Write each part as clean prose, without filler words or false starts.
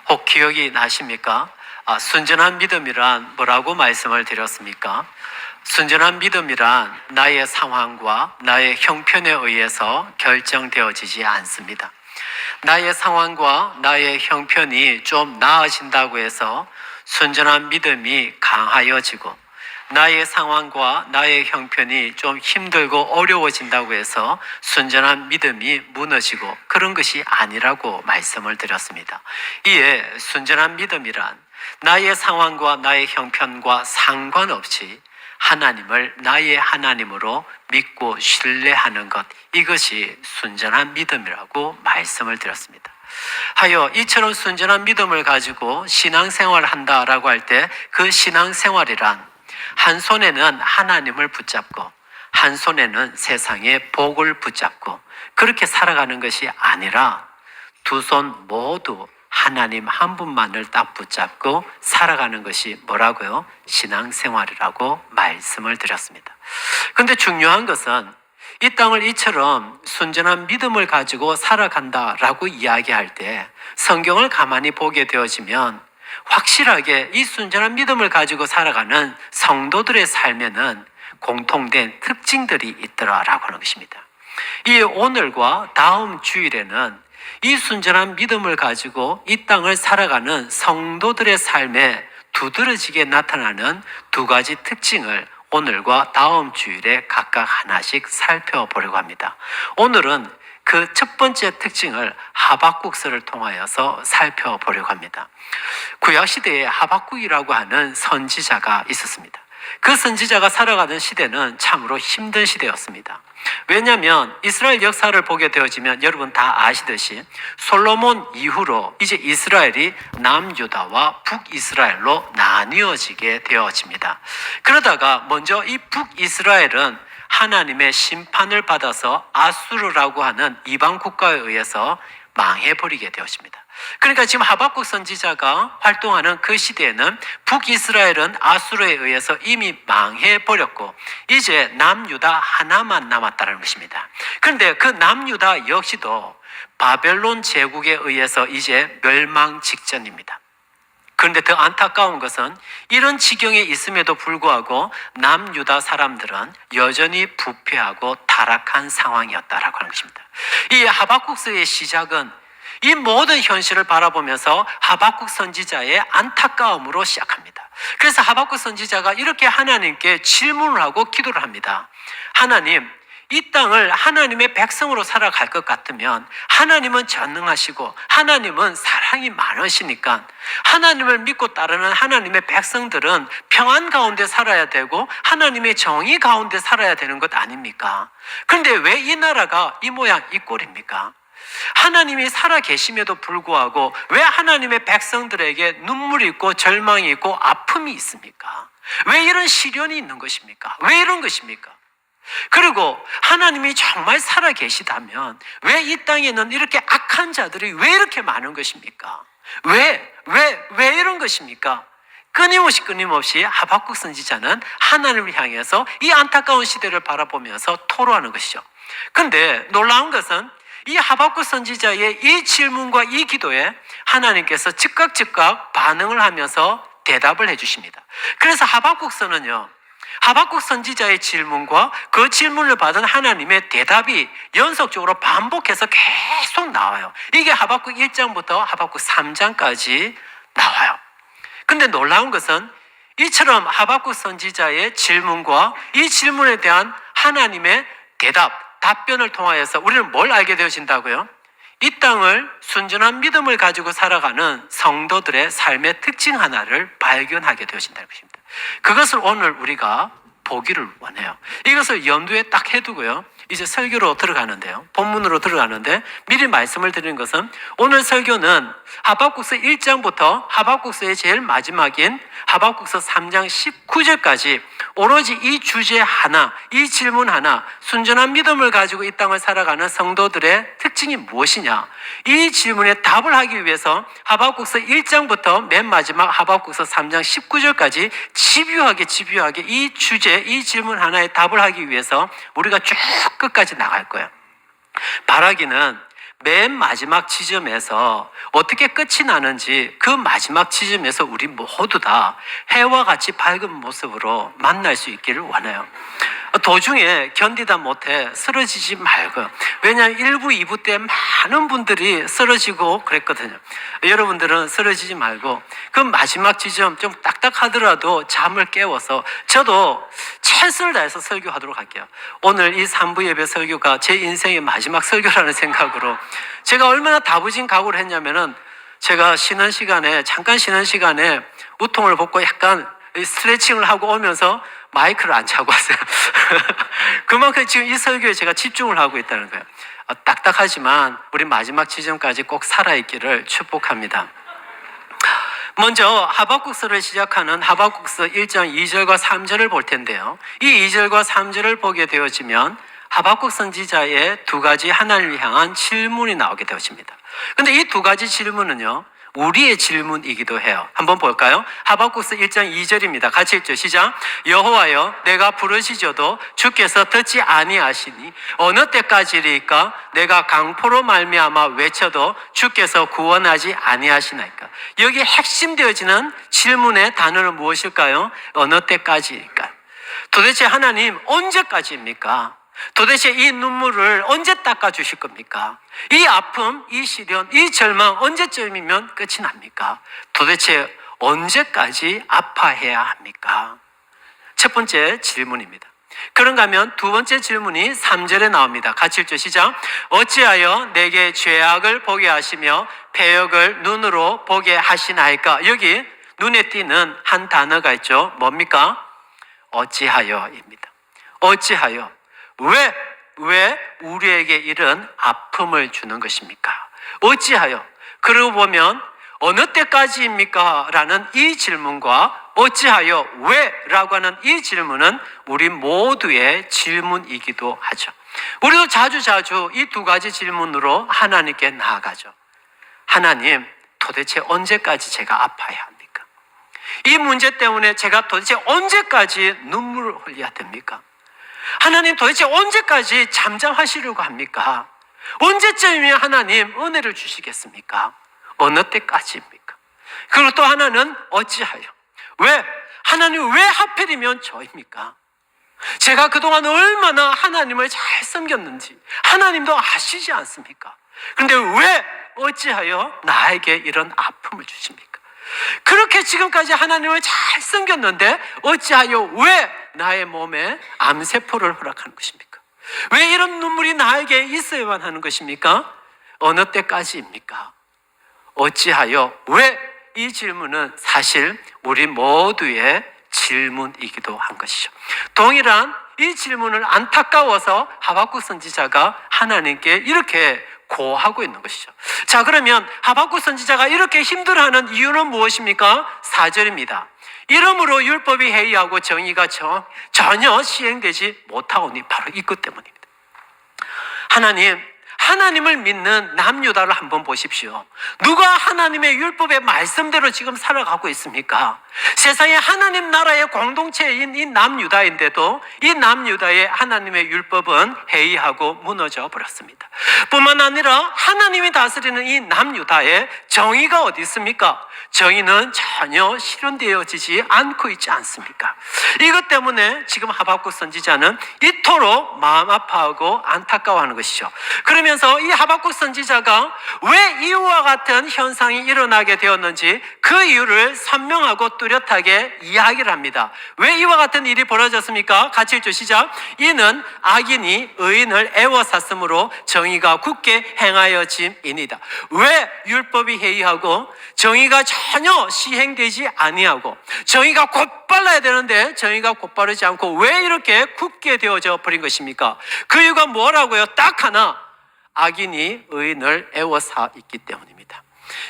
혹 기억이 나십니까? 순전한 믿음이란 뭐라고 말씀을 드렸습니까? 순전한 믿음이란 나의 상황과 나의 형편에 의해서 결정되어지지 않습니다. 나의 상황과 나의 형편이 좀 나아진다고 해서 순전한 믿음이 강하여지고, 나의 상황과 나의 형편이 좀 힘들고 어려워진다고 해서 순전한 믿음이 무너지고, 그런 것이 아니라고 말씀을 드렸습니다. 이에 순전한 믿음이란 나의 상황과 나의 형편과 상관없이 하나님을 나의 하나님으로 믿고 신뢰하는 것, 이것이 순전한 믿음이라고 말씀을 드렸습니다. 하여 이처럼 순전한 믿음을 가지고 신앙생활을 한다라고 할 때, 그 신앙생활이란 한 손에는 하나님을 붙잡고 한 손에는 세상의 복을 붙잡고 그렇게 살아가는 것이 아니라 두 손 모두 하나님 한 분만을 딱 붙잡고 살아가는 것이 뭐라고요? 신앙생활이라고 말씀을 드렸습니다. 그런데 중요한 것은 이 땅을 이처럼 순전한 믿음을 가지고 살아간다라고 이야기할 때 성경을 가만히 보게 되어지면 확실하게 이 순전한 믿음을 가지고 살아가는 성도들의 삶에는 공통된 특징들이 있더라라고 하는 것입니다. 이 오늘과 다음 주일에는 이 순전한 믿음을 가지고 이 땅을 살아가는 성도들의 삶에 두드러지게 나타나는 두 가지 특징을 오늘과 다음 주일에 각각 하나씩 살펴보려고 합니다. 오늘은 그 첫 번째 특징을 하박국서를 통하여서 살펴보려고 합니다. 구약시대에 하박국이라고 하는 선지자가 있었습니다. 그 선지자가 살아가던 시대는 참으로 힘든 시대였습니다. 왜냐하면 이스라엘 역사를 보게 되어지면 여러분 다 아시듯이 솔로몬 이후로 이제 이스라엘이 남유다와 북이스라엘로 나뉘어지게 되어집니다. 그러다가 먼저 이 북이스라엘은 하나님의 심판을 받아서 아수르라고 하는 이방 국가에 의해서 망해버리게 되었습니다. 그러니까 지금 하박국 선지자가 활동하는 그 시대에는 북이스라엘은 아수르에 의해서 이미 망해버렸고 이제 남유다 하나만 남았다는 것입니다. 그런데 그 남유다 역시도 바벨론 제국에 의해서 이제 멸망 직전입니다. 그런데 더 안타까운 것은 이런 지경에 있음에도 불구하고 남유다 사람들은 여전히 부패하고 타락한 상황이었다라고 하는 것입니다. 이 하박국서의 시작은 이 모든 현실을 바라보면서 하박국 선지자의 안타까움으로 시작합니다. 그래서 하박국 선지자가 이렇게 하나님께 질문을 하고 기도를 합니다. 하나님, 이 땅을 하나님의 백성으로 살아갈 것 같으면 하나님은 전능하시고 하나님은 사랑이 많으시니까 하나님을 믿고 따르는 하나님의 백성들은 평안 가운데 살아야 되고 하나님의 정의 가운데 살아야 되는 것 아닙니까? 그런데 왜 이 나라가 이 모양 이 꼴입니까? 하나님이 살아 계심에도 불구하고 왜 하나님의 백성들에게 눈물이 있고 절망이 있고 아픔이 있습니까? 왜 이런 시련이 있는 것입니까? 왜 이런 것입니까? 그리고 하나님이 정말 살아 계시다면 왜 이 땅에는 이렇게 악한 자들이 왜 이렇게 많은 것입니까? 왜 이런 것입니까? 끊임없이 하박국 선지자는 하나님을 향해서 이 안타까운 시대를 바라보면서 토로하는 것이죠. 그런데 놀라운 것은 이 하박국 선지자의 이 질문과 이 기도에 하나님께서 즉각 반응을 하면서 대답을 해주십니다. 그래서 하박국서는요, 하박국 선지자의 질문과 그 질문을 받은 하나님의 대답이 연속적으로 반복해서 계속 나와요. 이게 하박국 1장부터 하박국 3장까지 나와요. 근데 놀라운 것은 이처럼 하박국 선지자의 질문과 이 질문에 대한 하나님의 답변을 통하여서 우리는 뭘 알게 되어진다고요? 이 땅을 순전한 믿음을 가지고 살아가는 성도들의 삶의 특징 하나를 발견하게 되어진다는 것입니다. 그것을 오늘 우리가 보기를 원해요. 이것을 염두에 딱 해두고요, 이제 설교로 들어가는데요, 본문으로 들어가는데 미리 말씀을 드리는 것은 오늘 설교는 하박국서 1장부터 하박국서의 제일 마지막인 하박국서 3장 19절까지 오로지 이 주제 하나, 이 질문 하나, 순전한 믿음을 가지고 이 땅을 살아가는 성도들의 특징이 무엇이냐, 이 질문에 답을 하기 위해서 하박국서 1장부터 맨 마지막 하박국서 3장 19절까지 집요하게 이 주제, 이 질문 하나에 답을 하기 위해서 우리가 쭉 끝까지 나갈 거예요. 바라기는 맨 마지막 지점에서 어떻게 끝이 나는지 그 마지막 지점에서 우리 모두 다 해와 같이 밝은 모습으로 만날 수 있기를 원해요. 도중에 견디다 못해 쓰러지지 말고, 왜냐하면 1부, 2부 때 많은 분들이 쓰러지고 그랬거든요. 여러분들은 쓰러지지 말고 그 마지막 지점 좀 딱딱하더라도 잠을 깨워서, 저도 최선을 다해서 설교하도록 할게요. 오늘 이 3부 예배 설교가 제 인생의 마지막 설교라는 생각으로 제가 얼마나 다부진 각오를 했냐면은, 제가 쉬는 시간에, 잠깐 쉬는 시간에 우통을 벗고 약간 스트레칭을 하고 오면서 마이크를 안 차고 왔어요. 그만큼 지금 이 설교에 제가 집중을 하고 있다는 거예요. 딱딱하지만 우리 마지막 지점까지 꼭 살아있기를 축복합니다. 먼저 하박국서를 시작하는 하박국서 1장 2절과 3절을 볼 텐데요. 이 2절과 3절을 보게 되어지면 하박국 선지자의 두 가지 하나님을 향한 질문이 나오게 되어집니다. 그런데 이 두 가지 질문은요, 우리의 질문이기도 해요. 한번 볼까요? 하박국서 1장 2절입니다. 같이 읽죠. 시작. 여호와여, 내가 부르시져도 주께서 듣지 아니하시니 어느 때까지리까? 내가 강포로 말미암아 외쳐도 주께서 구원하지 아니하시나이까? 여기 핵심 되어지는 질문의 단어는 무엇일까요? 어느 때까지일까? 도대체 하나님 언제까지입니까? 도대체 이 눈물을 언제 닦아주실 겁니까? 이 아픔, 이 시련, 이 절망 언제쯤이면 끝이 납니까? 도대체 언제까지 아파해야 합니까? 첫 번째 질문입니다. 그런가 하면 두 번째 질문이 3절에 나옵니다. 같이 읽죠. 시작. 어찌하여 내게 죄악을 보게 하시며 패역을 눈으로 보게 하시나이까? 여기 눈에 띄는 한 단어가 있죠. 뭡니까? 어찌하여입니다. 어찌하여. 왜 우리에게 이런 아픔을 주는 것입니까? 어찌하여? 그러고 보면 어느 때까지입니까? 라는 이 질문과 어찌하여 왜? 라고 하는 이 질문은 우리 모두의 질문이기도 하죠. 우리도 자주 이 두 가지 질문으로 하나님께 나아가죠. 하나님, 도대체 언제까지 제가 아파야 합니까? 이 문제 때문에 제가 도대체 언제까지 눈물을 흘려야 됩니까? 하나님, 도대체 언제까지 잠잠하시려고 합니까? 언제쯤이면 하나님 은혜를 주시겠습니까? 어느 때까지입니까? 그리고 또 하나는 어찌하여? 왜? 하나님 왜 하필이면 저입니까? 제가 그동안 얼마나 하나님을 잘 섬겼는지 하나님도 아시지 않습니까? 그런데 왜 어찌하여 나에게 이런 아픔을 주십니까? 그렇게 지금까지 하나님을 잘 섬겼는데 어찌하여 왜 나의 몸에 암세포를 허락하는 것입니까? 왜 이런 눈물이 나에게 있어야만 하는 것입니까? 어느 때까지입니까? 어찌하여 왜? 이 질문은 사실 우리 모두의 질문이기도 한 것이죠. 동일한 이 질문을 안타까워서 하박국 선지자가 하나님께 이렇게 고하고 있는 것이죠. 자, 그러면 하박국 선지자가 이렇게 힘들어하는 이유는 무엇입니까? 4절입니다. 이러므로 율법이 해이하고 정의가 전혀 시행되지 못하오니 바로 이것 때문입니다. 하나님을 믿는 남유다를 한번 보십시오. 누가 하나님의 율법의 말씀대로 지금 살아가고 있습니까? 세상에 하나님 나라의 공동체인 이 남유다인데도 이 남유다의 하나님의 율법은 해이하고 무너져 버렸습니다. 뿐만 아니라 하나님이 다스리는 이 남유다의 정의가 어디 있습니까? 정의는 전혀 실현되어지지 않고 있지 않습니까? 이것 때문에 지금 하박국 선지자는 이토록 마음 아파하고 안타까워하는 것이죠. 그러면서 이 하박국 선지자가 왜 이와 같은 현상이 일어나게 되었는지 그 이유를 선명하고 뚜렷하게 이야기를 합니다. 왜 이와 같은 일이 벌어졌습니까? 같이 읽죠. 시작. 이는 악인이 의인을 애워쌌으므로 정의가 굳게 행하여짐이니이다. 왜 율법이 해이하고 정의가 전혀 시행되지 아니하고 정의가 곧발라야 되는데 정의가 곧바르지 않고 왜 이렇게 굳게 되어져 버린 것입니까? 그 이유가 뭐라고요? 딱 하나, 악인이 의인을 애워싸 있기 때문입니다.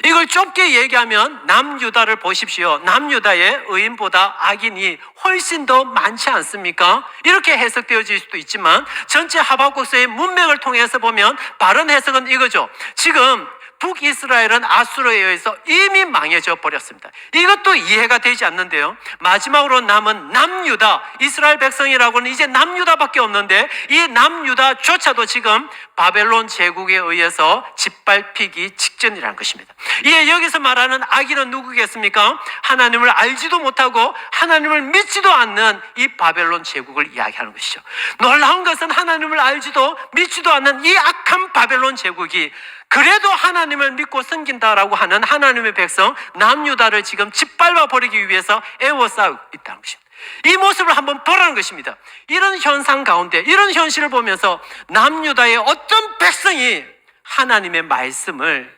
이걸 좁게 얘기하면 남유다를 보십시오. 남유다의 의인보다 악인이 훨씬 더 많지 않습니까? 이렇게 해석되어질 수도 있지만 전체 하박국서의 문맥을 통해서 보면 바른 해석은 이거죠. 지금 북이스라엘은 아수르에 의해서 이미 망해져 버렸습니다. 이것도 이해가 되지 않는데요, 마지막으로 남은 남유다, 이스라엘 백성이라고는 이제 남유다밖에 없는데 이 남유다조차도 지금 바벨론 제국에 의해서 짓밟히기 직전이라는 것입니다. 이에 여기서 말하는 악인은 누구겠습니까? 하나님을 알지도 못하고 하나님을 믿지도 않는 이 바벨론 제국을 이야기하는 것이죠. 놀라운 것은 하나님을 알지도 믿지도 않는 이 악한 바벨론 제국이 그래도 하나님을 믿고 섬긴다라고 하는 하나님의 백성 남유다를 지금 짓밟아 버리기 위해서 애워싸고 있다는 것입니다. 이 모습을 한번 보라는 것입니다. 이런 현상 가운데, 이런 현실을 보면서 남유다의 어떤 백성이 하나님의 말씀을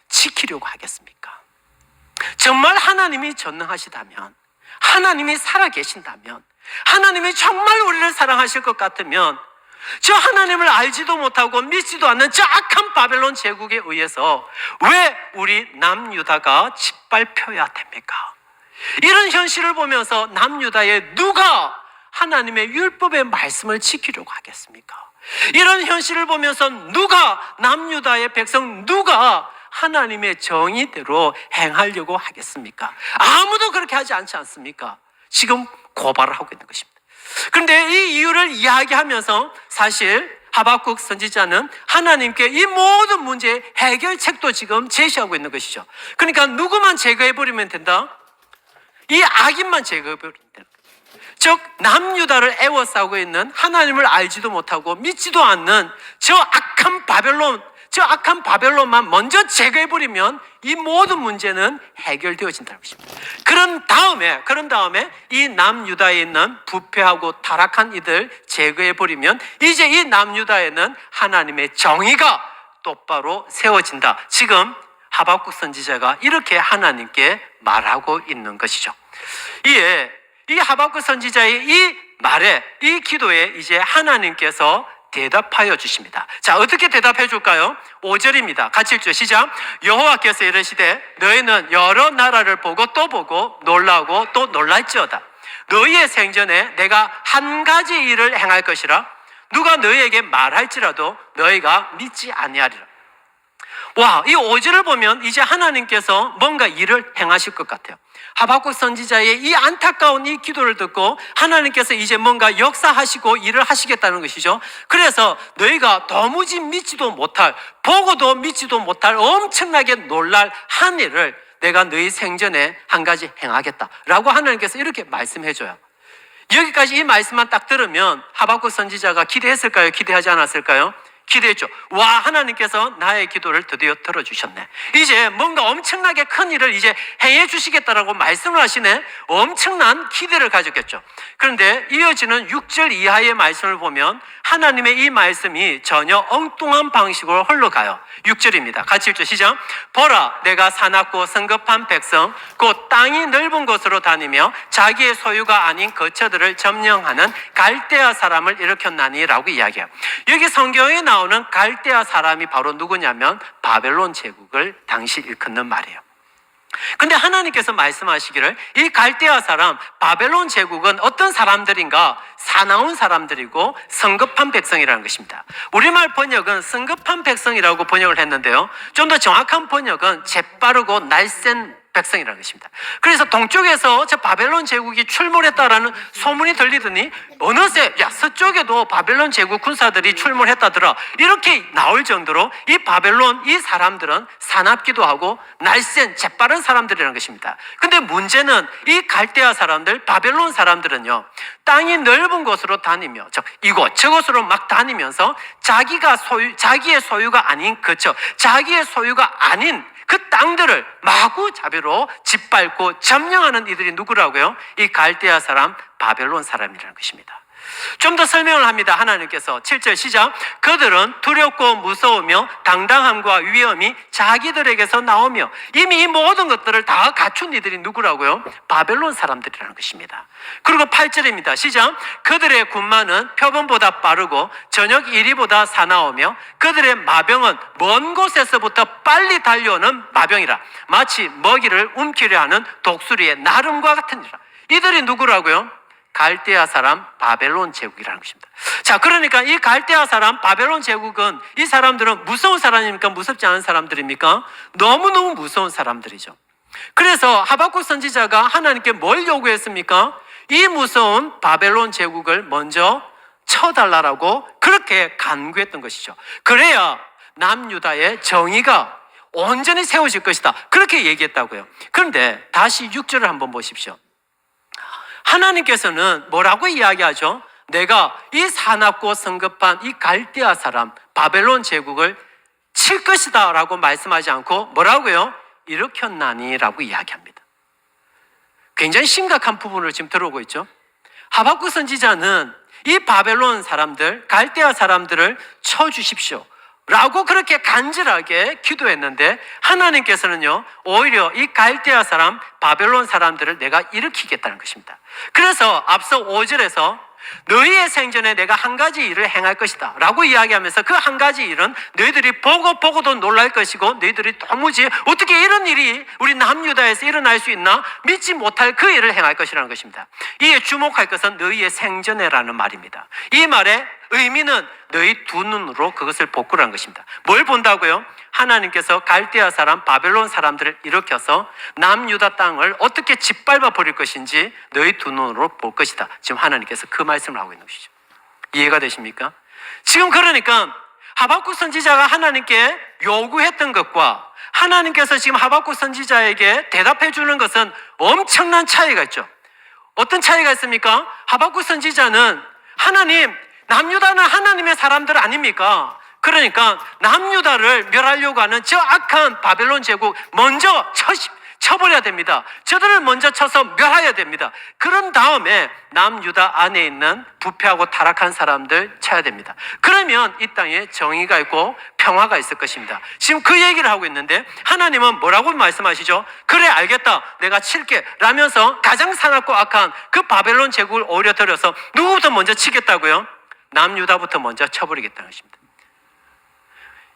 지키려고 하겠습니까? 정말 하나님이 전능하시다면, 하나님이 살아계신다면, 하나님이 정말 우리를 사랑하실 것 같으면 저 하나님을 알지도 못하고 믿지도 않는 저 악한 바벨론 제국에 의해서 왜 우리 남유다가 짓밟혀야 됩니까? 이런 현실을 보면서 남유다에 누가 하나님의 율법의 말씀을 지키려고 하겠습니까? 이런 현실을 보면서 누가 남유다의 백성 누가 하나님의 정의대로 행하려고 하겠습니까? 아무도 그렇게 하지 않지 않습니까? 지금 고발을 하고 있는 것입니다. 그런데 이 이유를 이야기하면서 사실 하박국 선지자는 하나님께 이 모든 문제의 해결책도 지금 제시하고 있는 것이죠. 그러니까 누구만 제거해버리면 된다? 이 악인만 제거해버리면 된다. 즉 남유다를 애워싸고 있는 하나님을 알지도 못하고 믿지도 않는 저 악한 바벨론만 먼저 제거해버리면 이 모든 문제는 해결되어진다는 것입니다. 그런 다음에 이 남유다에 있는 부패하고 타락한 이들 제거해버리면 이제 이 남유다에는 하나님의 정의가 똑바로 세워진다. 지금 하박국 선지자가 이렇게 하나님께 말하고 있는 것이죠. 이에 이 하박국 선지자의 이 말에, 이 기도에 이제 하나님께서 대답하여 주십니다. 자, 어떻게 대답해 줄까요? 5절입니다. 같이 읽죠. 시작. 여호와께서 이르시되 너희는 여러 나라를 보고 또 보고 놀라고 또 놀랄지어다. 너희의 생전에 내가 한 가지 일을 행할 것이라. 누가 너희에게 말할지라도 너희가 믿지 아니하리라. 와, 이 5절을 보면 이제 하나님께서 뭔가 일을 행하실 것 같아요. 하박국 선지자의 이 안타까운 이 기도를 듣고 하나님께서 이제 뭔가 역사하시고 일을 하시겠다는 것이죠. 그래서 너희가 도무지 믿지도 못할, 보고도 믿지도 못할 엄청나게 놀랄 한 일을 내가 너희 생전에 한 가지 행하겠다라고 하나님께서 이렇게 말씀해줘요. 여기까지 이 말씀만 딱 들으면 하박국 선지자가 기대했을까요? 기대하지 않았을까요? 기대했죠. 와, 하나님께서 나의 기도를 드디어 들어주셨네. 이제 뭔가 엄청나게 큰 일을 이제 행해 주시겠다라고 말씀을 하시네. 엄청난 기대를 가졌겠죠. 그런데 이어지는 6절 이하의 말씀을 보면 하나님의 이 말씀이 전혀 엉뚱한 방식으로 흘러가요. 6절입니다. 같이 읽죠. 시작. 보라, 내가 사납고 성급한 백성, 곧 땅이 넓은 곳으로 다니며 자기의 소유가 아닌 거처들을 점령하는 갈대아 사람을 일으켰나니 라고 이야기해요. 여기 성경에 나오는 갈대아 사람이 바로 누구냐면 바벨론 제국을 당시 일컫는 말이에요. 근데 하나님께서 말씀하시기를 이 갈대아 사람, 바벨론 제국은 어떤 사람들인가? 사나운 사람들이고 성급한 백성이라는 것입니다. 우리말 번역은 성급한 백성이라고 번역을 했는데요, 좀 더 정확한 번역은 재빠르고 날쌘 백성이라는 것입니다. 그래서 동쪽에서 저 바벨론 제국이 출몰했다라는 소문이 들리더니 어느새 서쪽에도 바벨론 제국 군사들이 출몰했다더라, 이렇게 나올 정도로 이 바벨론 이 사람들은 사납기도 하고 날쌘 재빠른 사람들이라는 것입니다. 근데 문제는 이 갈대아 사람들, 바벨론 사람들은요, 땅이 넓은 곳으로 다니며 이곳 저곳으로 막 다니면서 자기의 소유가 아닌 자기의 소유가 아닌 그 땅들을 마구잡이로 짓밟고 점령하는 이들이 누구라고요? 이 갈대아 사람, 바벨론 사람이라는 것입니다. 좀 더 설명을 합니다. 하나님께서 7절 시작. 그들은 두렵고 무서우며 당당함과 위엄이 자기들에게서 나오며 이미 이 모든 것들을 다 갖춘 이들이 누구라고요? 바벨론 사람들이라는 것입니다. 그리고 8절입니다. 시작. 그들의 군마는 표범보다 빠르고 저녁 이리보다 사나우며 그들의 마병은 먼 곳에서부터 빨리 달려오는 마병이라. 마치 먹이를 움키려 하는 독수리의 나름과 같으니라. 이들이 누구라고요? 갈대아 사람 바벨론 제국이라는 것입니다. 자, 그러니까 이 갈대아 사람 바벨론 제국은 이 사람들은 무서운 사람입니까? 무섭지 않은 사람들입니까? 너무너무 무서운 사람들이죠. 그래서 하박국 선지자가 하나님께 뭘 요구했습니까? 이 무서운 바벨론 제국을 먼저 쳐달라고 그렇게 간구했던 것이죠. 그래야 남유다의 정의가 온전히 세워질 것이다, 그렇게 얘기했다고요. 그런데 다시 6절을 한번 보십시오. 하나님께서는 뭐라고 이야기하죠? 내가 이 사납고 성급한 이 갈대아 사람 바벨론 제국을 칠 것이다 라고 말씀하지 않고 뭐라고요? 일으켰나니 라고 이야기합니다. 굉장히 심각한 부분을 지금 들어오고 있죠. 하박국 선지자는 이 바벨론 사람들, 갈대아 사람들을 쳐주십시오 라고 그렇게 간절하게 기도했는데 하나님께서는요, 오히려 이 갈대아 사람, 바벨론 사람들을 내가 일으키겠다는 것입니다. 그래서 앞서 5절에서 너희의 생전에 내가 한 가지 일을 행할 것이다 라고 이야기하면서 그 한 가지 일은 너희들이 보고도 놀랄 것이고 너희들이 도무지 어떻게 이런 일이 우리 남유다에서 일어날 수 있나 믿지 못할 그 일을 행할 것이라는 것입니다. 이에 주목할 것은 너희의 생전에라는 말입니다. 이 말의 의미는 너희 두 눈으로 그것을 복구라는 것입니다. 뭘 본다고요? 하나님께서 갈대아 사람, 바벨론 사람들을 일으켜서 남유다 땅을 어떻게 짓밟아 버릴 것인지 너희 두 눈으로 볼 것이다. 지금 하나님께서 그 말씀을 하고 있는 것이죠. 이해가 되십니까? 지금 그러니까 하박국 선지자가 하나님께 요구했던 것과 하나님께서 지금 하박국 선지자에게 대답해 주는 것은 엄청난 차이가 있죠. 어떤 차이가 있습니까? 하박국 선지자는 하나님, 남유다는 하나님의 사람들 아닙니까? 그러니까 남유다를 멸하려고 하는 저 악한 바벨론 제국 먼저 쳐버려야 됩니다. 저들을 먼저 쳐서 멸해야 됩니다. 그런 다음에 남유다 안에 있는 부패하고 타락한 사람들 쳐야 됩니다. 그러면 이 땅에 정의가 있고 평화가 있을 것입니다. 지금 그 얘기를 하고 있는데 하나님은 뭐라고 말씀하시죠? 그래, 알겠다, 내가 칠게 라면서 가장 사납고 악한 그 바벨론 제국을 오히려 들여서 누구부터 먼저 치겠다고요? 남유다부터 먼저 쳐버리겠다는 것입니다.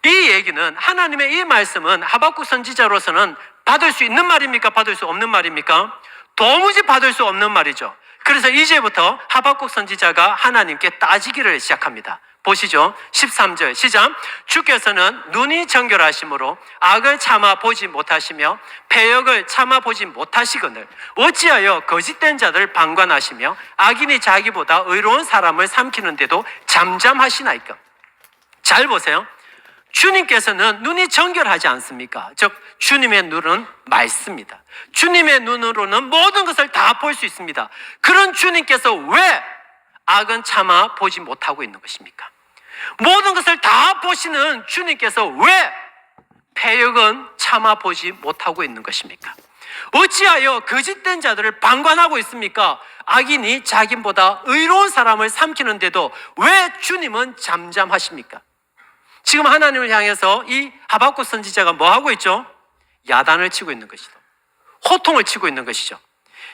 이 얘기는, 하나님의 이 말씀은 하박국 선지자로서는 받을 수 있는 말입니까? 받을 수 없는 말입니까? 도무지 받을 수 없는 말이죠. 그래서 이제부터 하박국 선지자가 하나님께 따지기를 시작합니다. 보시죠. 13절 시작. 주께서는 눈이 정결하심으로 악을 참아 보지 못하시며 패역을 참아 보지 못하시거늘 어찌하여 거짓된 자들을 방관하시며 악인이 자기보다 의로운 사람을 삼키는데도 잠잠하시나이까? 잘 보세요. 주님께서는 눈이 정결하지 않습니까? 즉 주님의 눈은 맑습니다. 주님의 눈으로는 모든 것을 다 볼 수 있습니다. 그런 주님께서 왜 악은 참아 보지 못하고 있는 것입니까? 모든 것을 다 보시는 주님께서 왜 패역은 참아 보지 못하고 있는 것입니까? 어찌하여 거짓된 자들을 방관하고 있습니까? 악인이 자기보다 의로운 사람을 삼키는데도 왜 주님은 잠잠하십니까? 지금 하나님을 향해서 이 하박국 선지자가 뭐 하고 있죠? 야단을 치고 있는 것이죠. 호통을 치고 있는 것이죠.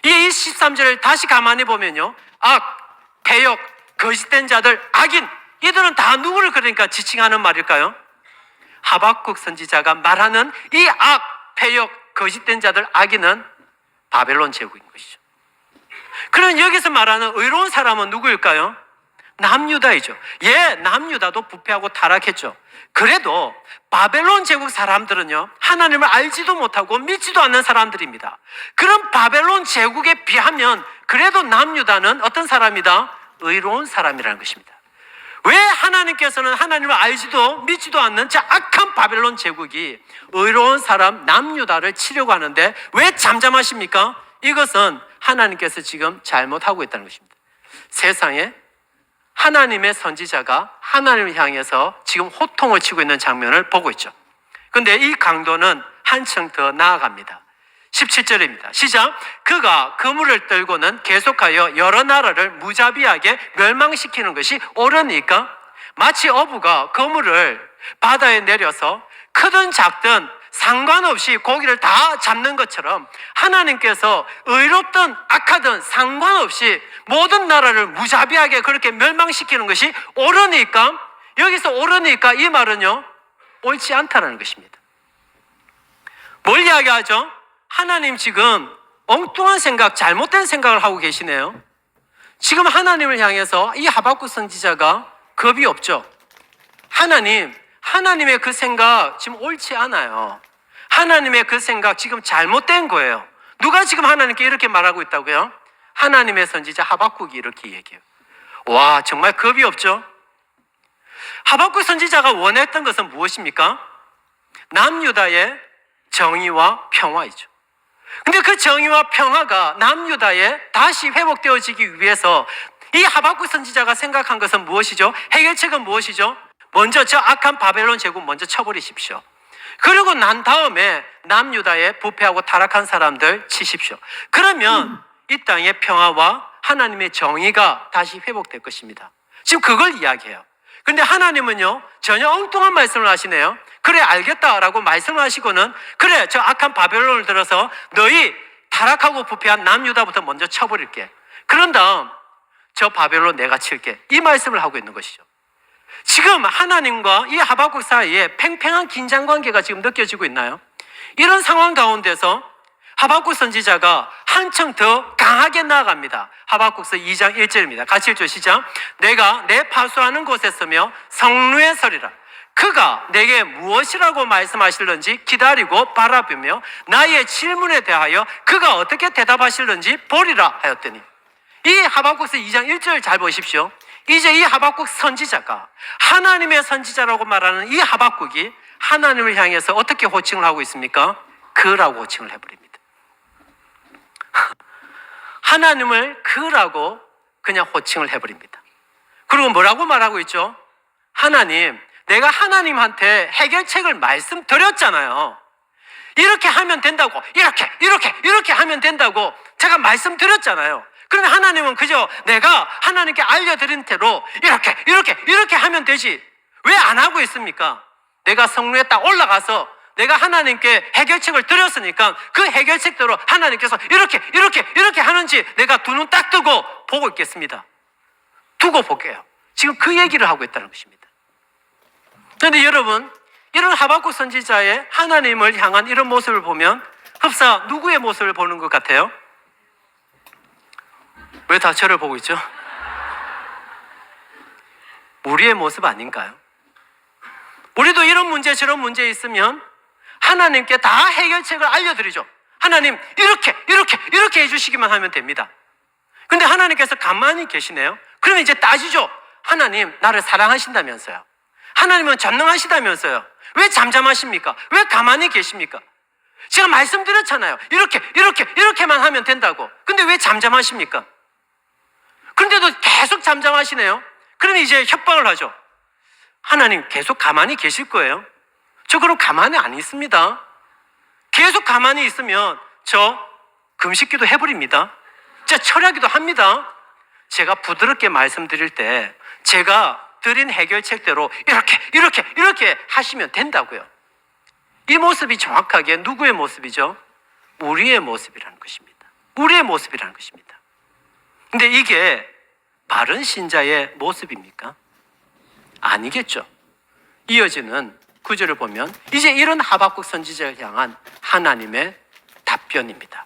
이 13절을 다시 가만히 보면요, 악, 패역, 거짓된 자들, 악인, 이들은 다 누구를 그러니까 지칭하는 말일까요? 하박국 선지자가 말하는 이 악, 패역, 거짓된 자들, 악인은 바벨론 제국인 것이죠. 그럼 여기서 말하는 의로운 사람은 누구일까요? 남유다이죠. 예, 남유다도 부패하고 타락했죠. 그래도 바벨론 제국 사람들은요, 하나님을 알지도 못하고 믿지도 않는 사람들입니다. 그런 바벨론 제국에 비하면 그래도 남유다는 어떤 사람이다? 의로운 사람이라는 것입니다. 왜 하나님께서는 하나님을 알지도 믿지도 않는 저 악한 바벨론 제국이 의로운 사람 남유다를 치려고 하는데 왜 잠잠하십니까? 이것은 하나님께서 지금 잘못하고 있다는 것입니다. 세상에 하나님의 선지자가 하나님을 향해서 지금 호통을 치고 있는 장면을 보고 있죠. 그런데 이 강도는 한층 더 나아갑니다. 17절입니다. 시작. 그가 그물을 들고는 계속하여 여러 나라를 무자비하게 멸망시키는 것이 옳으니까 마치 어부가 그물을 바다에 내려서 크든 작든 상관없이 고기를 다 잡는 것처럼 하나님께서 의롭든 악하든 상관없이 모든 나라를 무자비하게 그렇게 멸망시키는 것이 옳으니까, 여기서 옳으니까 이 말은요, 옳지 않다는 것입니다. 뭘 이야기하죠? 하나님 지금 엉뚱한 생각, 잘못된 생각을 하고 계시네요. 지금 하나님을 향해서 이 하박국 선지자가 겁이 없죠. 하나님의 그 생각 지금 옳지 않아요. 하나님의 그 생각 지금 잘못된 거예요. 누가 지금 하나님께 이렇게 말하고 있다고요? 하나님의 선지자 하박국이 이렇게 얘기해요. 와, 정말 겁이 없죠? 하박국 선지자가 원했던 것은 무엇입니까? 남유다의 정의와 평화이죠. 근데 그 정의와 평화가 남유다에 다시 회복되어지기 위해서 이 하박국 선지자가 생각한 것은 무엇이죠? 해결책은 무엇이죠? 먼저 저 악한 바벨론 제국 먼저 쳐버리십시오. 그리고 난 다음에 남유다에 부패하고 타락한 사람들 치십시오. 그러면 이 땅의 평화와 하나님의 정의가 다시 회복될 것입니다. 지금 그걸 이야기해요. 근데 하나님은요, 전혀 엉뚱한 말씀을 하시네요. 그래, 알겠다라고 말씀을 하시고는, 그래, 저 악한 바벨론을 들어서 너희 타락하고 부패한 남유다부터 먼저 쳐버릴게. 그런 다음 저 바벨론 내가 칠게. 이 말씀을 하고 있는 것이죠. 지금 하나님과 이 하박국 사이에 팽팽한 긴장관계가 지금 느껴지고 있나요? 이런 상황 가운데서 하박국 선지자가 한층 더 강하게 나아갑니다. 하박국서 2장 1절입니다. 같이 읽죠. 시작. 내가 내 파수하는 곳에 서며 성루에 서리라. 그가 내게 무엇이라고 말씀하실는지 기다리고 바라보며 나의 질문에 대하여 그가 어떻게 대답하실는지 보리라 하였더니, 이 하박국서 2장 1절 잘 보십시오. 이제 이 하박국 선지자가 하나님의 선지자라고 말하는 이 하박국이 하나님을 향해서 어떻게 호칭을 하고 있습니까? 그라고 호칭을 해버립니다. 하나님을 그라고 그냥 호칭을 해버립니다. 그리고 뭐라고 말하고 있죠? 하나님, 내가 하나님한테 해결책을 말씀드렸잖아요. 이렇게 하면 된다고, 이렇게 하면 된다고 제가 말씀드렸잖아요. 그런데 하나님은 그저 내가 하나님께 알려드린 대로 이렇게 하면 되지 왜 안 하고 있습니까? 내가 성루에 딱 올라가서 내가 하나님께 해결책을 드렸으니까 그 해결책대로 하나님께서 이렇게 하는지 내가 두 눈 딱 뜨고 보고 있겠습니다. 두고 볼게요. 지금 그 얘기를 하고 있다는 것입니다. 그런데 여러분, 이런 하박국 선지자의 하나님을 향한 이런 모습을 보면 흡사 누구의 모습을 보는 것 같아요? 왜 다 저를 보고 있죠? 우리의 모습 아닌가요? 우리도 이런 문제 저런 문제 있으면 하나님께 다 해결책을 알려드리죠. 하나님 이렇게 해주시기만 하면 됩니다. 근데 하나님께서 가만히 계시네요. 그러면 이제 따지죠. 하나님 나를 사랑하신다면서요. 하나님은 전능하시다면서요. 왜 잠잠하십니까? 왜 가만히 계십니까? 제가 말씀드렸잖아요. 이렇게만 하면 된다고. 근데 왜 잠잠하십니까? 그런데도 계속 잠잠하시네요. 그러면 이제 협박을 하죠. 하나님 계속 가만히 계실 거예요? 저 그럼 가만히 안 있습니다. 계속 가만히 있으면 저 금식기도 해버립니다. 저 철야기도 합니다. 제가 부드럽게 말씀드릴 때 제가 드린 해결책대로 이렇게 하시면 된다고요. 이 모습이 정확하게 누구의 모습이죠? 우리의 모습이라는 것입니다. 우리의 모습이라는 것입니다. 근데 이게 바른 신자의 모습입니까? 아니겠죠. 이어지는 구절을 보면 이제 이런 하박국 선지자를 향한 하나님의 답변입니다.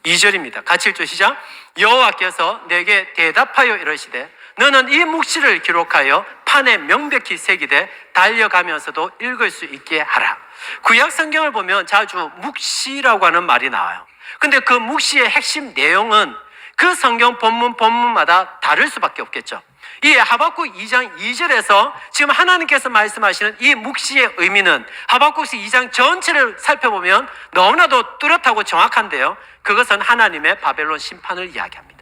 2절입니다. 같이 읽죠. 시작. 여호와께서 내게 대답하여 이르시되 너는 이 묵시를 기록하여 판에 명백히 새기되 달려가면서도 읽을 수 있게 하라. 구약 성경을 보면 자주 묵시라고 하는 말이 나와요. 근데 그 묵시의 핵심 내용은 그 성경 본문마다 다를 수밖에 없겠죠. 이 하박국 2장 2절에서 지금 하나님께서 말씀하시는 이 묵시의 의미는 하박국서 2장 전체를 살펴보면 너무나도 뚜렷하고 정확한데요. 그것은 하나님의 바벨론 심판을 이야기합니다.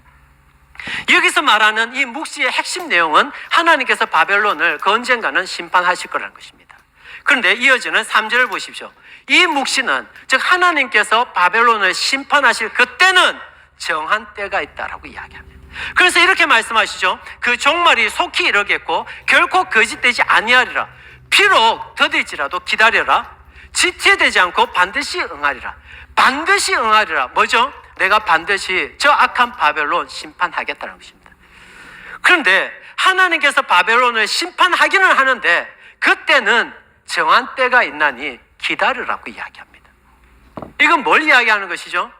여기서 말하는 이 묵시의 핵심 내용은 하나님께서 바벨론을 그 언젠가는 심판하실 거라는 것입니다. 그런데 이어지는 3절을 보십시오. 이 묵시는 즉 하나님께서 바벨론을 심판하실 그때는 정한 때가 있다라고 이야기합니다. 그래서 이렇게 말씀하시죠. 그 종말이 속히 이르겠고 결코 거짓되지 아니하리라. 비록 더딜지라도 기다려라. 지체되지 않고 반드시 응하리라. 반드시 응하리라. 뭐죠? 내가 반드시 저 악한 바벨론 심판하겠다는 것입니다. 그런데 하나님께서 바벨론을 심판하기는 하는데 그때는 정한 때가 있나니 기다리라고 이야기합니다. 이건 뭘 이야기하는 것이죠?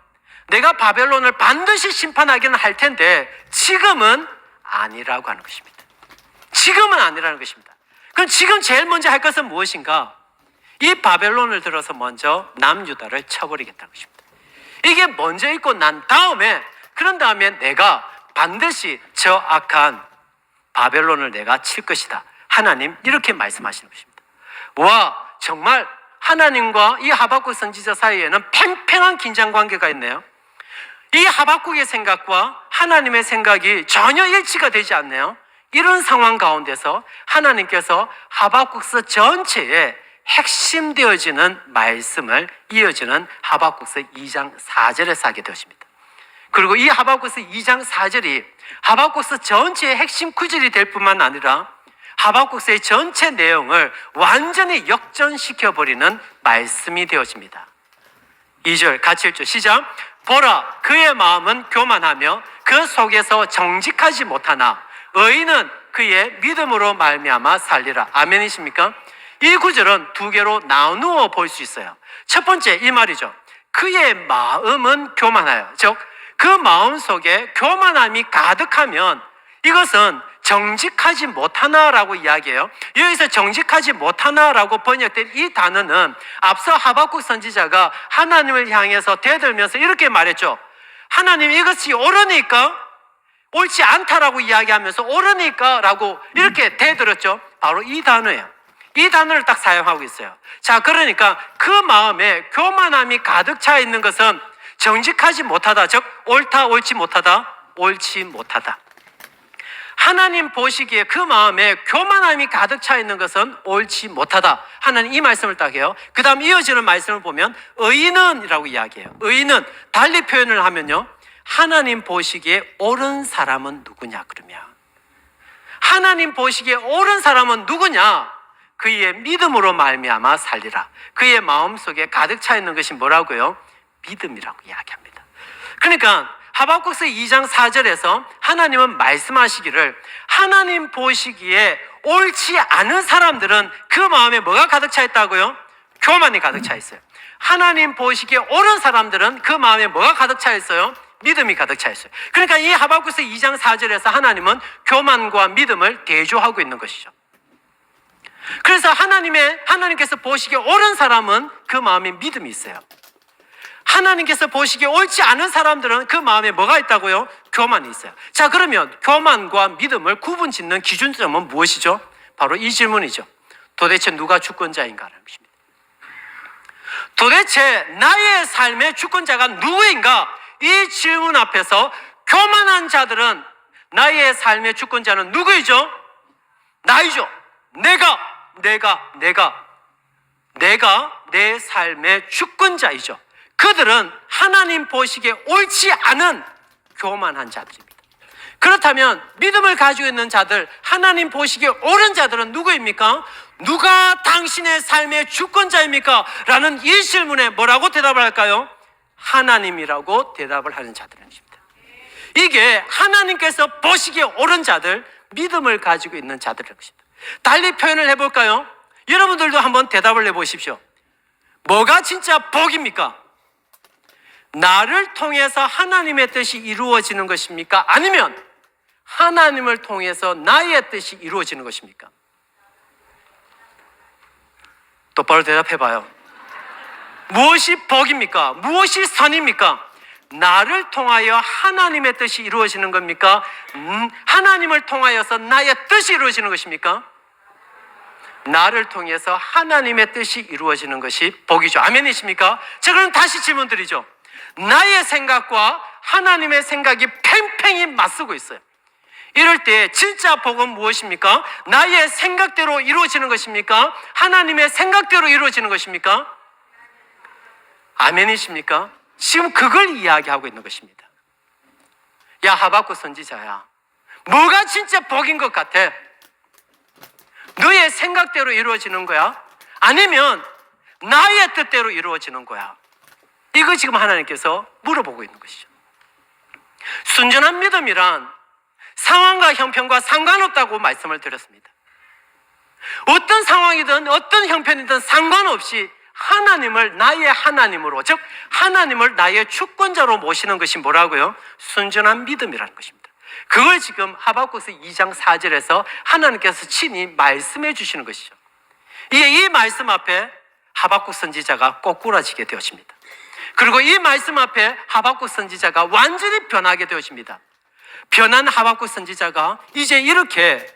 내가 바벨론을 반드시 심판하기는 할 텐데 지금은 아니라고 하는 것입니다. 지금은 아니라는 것입니다. 그럼 지금 제일 먼저 할 것은 무엇인가? 이 바벨론을 들어서 먼저 남유다를 쳐버리겠다는 것입니다. 이게 먼저 있고 난 다음에, 그런 다음에 내가 반드시 저 악한 바벨론을 내가 칠 것이다. 하나님 이렇게 말씀하시는 것입니다. 와, 정말 하나님과 이 하박국 선지자 사이에는 팽팽한 긴장 관계가 있네요. 이 하박국의 생각과 하나님의 생각이 전혀 일치가 되지 않네요. 이런 상황 가운데서 하나님께서 하박국서 전체에 핵심되어지는 말씀을 이어지는 하박국서 2장 4절에서 하게 되었습니다. 그리고 이 하박국서 2장 4절이 하박국서 전체의 핵심 구절이 될 뿐만 아니라 하박국서의 전체 내용을 완전히 역전시켜버리는 말씀이 되어집니다. 2절 같이 읽죠. 시작. 보라, 그의 마음은 교만하며 그 속에서 정직하지 못하나 의인은 그의 믿음으로 말미암아 살리라. 아멘이십니까? 이 구절은 두 개로 나누어 볼 수 있어요. 첫 번째 이 말이죠. 그의 마음은 교만하여, 즉 그 마음 속에 교만함이 가득하면 이것은 정직하지 못하나라고 이야기해요. 여기서 정직하지 못하나라고 번역된 이 단어는 앞서 하박국 선지자가 하나님을 향해서 대들면서 이렇게 말했죠. 하나님, 이것이 옳으니까, 옳지 않다라고 이야기하면서 옳으니까 라고 이렇게 대들었죠. 바로 이 단어예요. 이 단어를 딱 사용하고 있어요. 자, 그러니까 그 마음에 교만함이 가득 차 있는 것은 정직하지 못하다, 즉 옳다, 옳지 못하다, 옳지 못하다. 하나님 보시기에 그 마음에 교만함이 가득 차 있는 것은 옳지 못하다. 하나님 이 말씀을 딱 해요. 그 다음 이어지는 말씀을 보면 의인은 이라고 이야기해요. 의인은 달리 표현을 하면요, 하나님 보시기에 옳은 사람은 누구냐 그러면, 하나님 보시기에 옳은 사람은 누구냐? 그의 믿음으로 말미암아 살리라. 그의 마음속에 가득 차 있는 것이 뭐라고요? 믿음이라고 이야기합니다. 그러니까 하박국서 2장 4절에서 하나님은 말씀하시기를 하나님 보시기에 옳지 않은 사람들은 그 마음에 뭐가 가득 차 있다고요? 교만이 가득 차 있어요. 하나님 보시기에 옳은 사람들은 그 마음에 뭐가 가득 차 있어요? 믿음이 가득 차 있어요. 그러니까 이 하박국서 2장 4절에서 하나님은 교만과 믿음을 대조하고 있는 것이죠. 그래서 하나님께서 보시기에 옳은 사람은 그 마음에 믿음이 있어요. 하나님께서 보시기에 옳지 않은 사람들은 그 마음에 뭐가 있다고요? 교만이 있어요. 자, 그러면 교만과 믿음을 구분 짓는 기준점은 무엇이죠? 바로 이 질문이죠. 도대체 누가 주권자인가라는 것입니다. 도대체 나의 삶의 주권자가 누구인가? 이 질문 앞에서 교만한 자들은 나의 삶의 주권자는 누구이죠? 나이죠. 내가 내 삶의 주권자이죠. 그들은 하나님 보시기에 옳지 않은 교만한 자들입니다. 그렇다면 믿음을 가지고 있는 자들, 하나님 보시기에 옳은 자들은 누구입니까? 누가 당신의 삶의 주권자입니까? 라는 이 질문에 뭐라고 대답을 할까요? 하나님이라고 대답을 하는 자들입니다. 이게 하나님께서 보시기에 옳은 자들, 믿음을 가지고 있는 자들인 것입니다. 달리 표현을 해볼까요? 여러분들도 한번 대답을 해보십시오. 뭐가 진짜 복입니까? 나를 통해서 하나님의 뜻이 이루어지는 것입니까? 아니면 하나님을 통해서 나의 뜻이 이루어지는 것입니까? 똑바로 대답해봐요. 무엇이 복입니까? 무엇이 선입니까? 나를 통하여 하나님의 뜻이 이루어지는 겁니까? 하나님을 통하여서 나의 뜻이 이루어지는 것입니까? 나를 통해서 하나님의 뜻이 이루어지는 것이 복이죠. 아멘이십니까? 자, 그럼 다시 질문 드리죠. 나의 생각과 하나님의 생각이 팽팽히 맞서고 있어요. 이럴 때 진짜 복은 무엇입니까? 나의 생각대로 이루어지는 것입니까? 하나님의 생각대로 이루어지는 것입니까? 아멘이십니까? 지금 그걸 이야기하고 있는 것입니다. 야, 하박국 선지자야, 뭐가 진짜 복인 것 같아? 너의 생각대로 이루어지는 거야? 아니면 나의 뜻대로 이루어지는 거야? 이거 지금 하나님께서 물어보고 있는 것이죠. 순전한 믿음이란 상황과 형편과 상관없다고 말씀을 드렸습니다. 어떤 상황이든 어떤 형편이든 상관없이 하나님을 나의 하나님으로, 즉 하나님을 나의 주권자로 모시는 것이 뭐라고요? 순전한 믿음이라는 것입니다. 그걸 지금 하박국서 2장 4절에서 하나님께서 친히 말씀해 주시는 것이죠. 이 말씀 앞에 하박국 선지자가 꼬꾸라지게 되었습니다. 그리고 이 말씀 앞에 하박국 선지자가 완전히 변하게 되었습니다. 변한 하박국 선지자가 이제 이렇게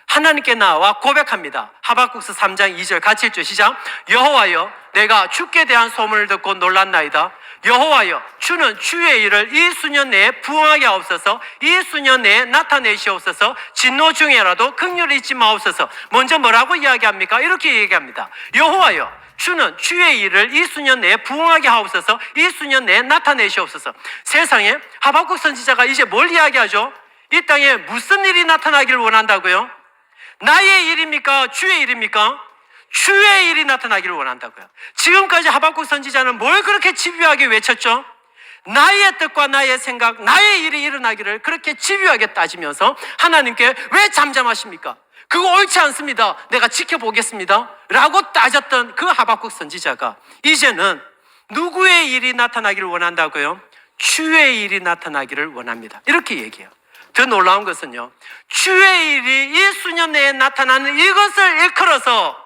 하나님께 나와 고백합니다. 하박국서 3장 2절 같이 읽죠. 시작. 여호와여, 내가 주께 대한 소문을 듣고 놀랐나이다. 여호와여, 주는 주의 일을 이 수년 내에 부응하게 하옵소서. 이 수년 내에 나타내시옵소서. 진노 중에라도 긍휼을 잊지 마옵소서. 먼저 뭐라고 이야기합니까? 이렇게 얘기합니다. 여호와여, 주는 주의 일을 이 수년 내에 부응하게 하옵소서. 이 수년 내에 나타내시옵소서. 세상에 하박국 선지자가 이제 뭘 이야기하죠? 이 땅에 무슨 일이 나타나기를 원한다고요? 나의 일입니까? 주의 일입니까? 주의 일이 나타나기를 원한다고요. 지금까지 하박국 선지자는 뭘 그렇게 집요하게 외쳤죠? 나의 뜻과 나의 생각, 나의 일이 일어나기를 그렇게 집요하게 따지면서 하나님께 왜 잠잠하십니까? 그거 옳지 않습니다. 내가 지켜보겠습니다. 라고 따졌던 그 하박국 선지자가 이제는 누구의 일이 나타나기를 원한다고요? 주의 일이 나타나기를 원합니다. 이렇게 얘기해요. 더 놀라운 것은요, 주의 일이 이 수년 내에 나타나는 이것을 일컬어서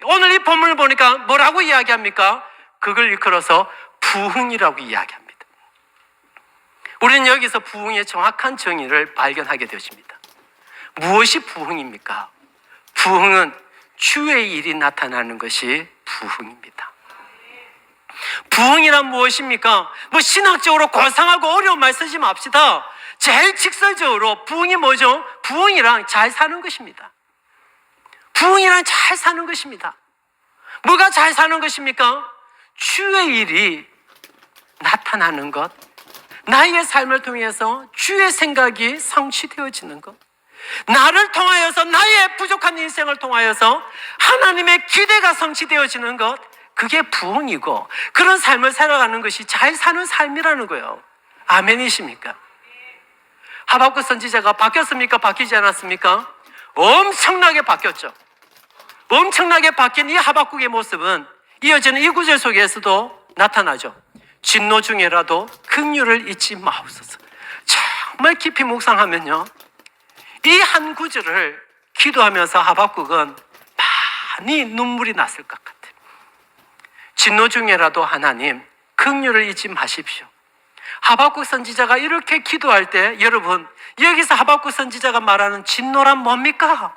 오늘 이 본문을 보니까 뭐라고 이야기합니까? 그걸 일컬어서 부흥이라고 이야기합니다. 우리는 여기서 부흥의 정확한 정의를 발견하게 되었습니다. 무엇이 부흥입니까? 부흥은 주의 일이 나타나는 것이 부흥입니다. 부흥이란 무엇입니까? 신학적으로 고상하고 어려운 말 쓰지 맙시다. 제일 직설적으로 부흥이 뭐죠? 부흥이란 잘 사는 것입니다. 부흥이란 잘 사는 것입니다. 뭐가 잘 사는 것입니까? 주의 일이 나타나는 것, 나의 삶을 통해서 주의 생각이 성취되어지는 것, 나를 통하여서 나의 부족한 인생을 통하여서 하나님의 기대가 성취되어지는 것, 그게 부흥이고 그런 삶을 살아가는 것이 잘 사는 삶이라는 거예요. 아멘이십니까? 하박국 선지자가 바뀌었습니까? 바뀌지 않았습니까? 엄청나게 바뀌었죠. 엄청나게 바뀐 이 하박국의 모습은 이어지는 이 구절 속에서도 나타나죠. 진노 중에라도 긍휼을 잊지 마옵소서. 정말 깊이 묵상하면요, 이 한 구절을 기도하면서 하박국은 많이 눈물이 났을 것 같아요. 진노 중에라도 하나님 긍휼을 잊지 마십시오. 하박국 선지자가 이렇게 기도할 때 여러분, 여기서 하박국 선지자가 말하는 진노란 뭡니까?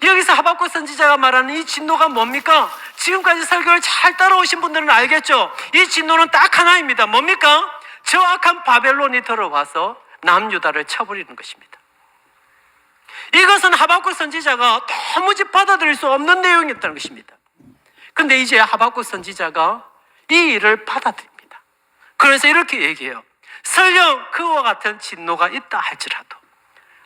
여기서 하박국 선지자가 말하는 이 진노가 뭡니까? 지금까지 설교를 잘 따라오신 분들은 알겠죠? 이 진노는 딱 하나입니다. 뭡니까? 저 악한 바벨론이 들어와서 남유다를 쳐버리는 것입니다. 이것은 하박국 선지자가 도무지 받아들일 수 없는 내용이었다는 것입니다. 근데 이제 하박국 선지자가 이 일을 받아들입니다. 그래서 이렇게 얘기해요. 설령 그와 같은 진노가 있다 할지라도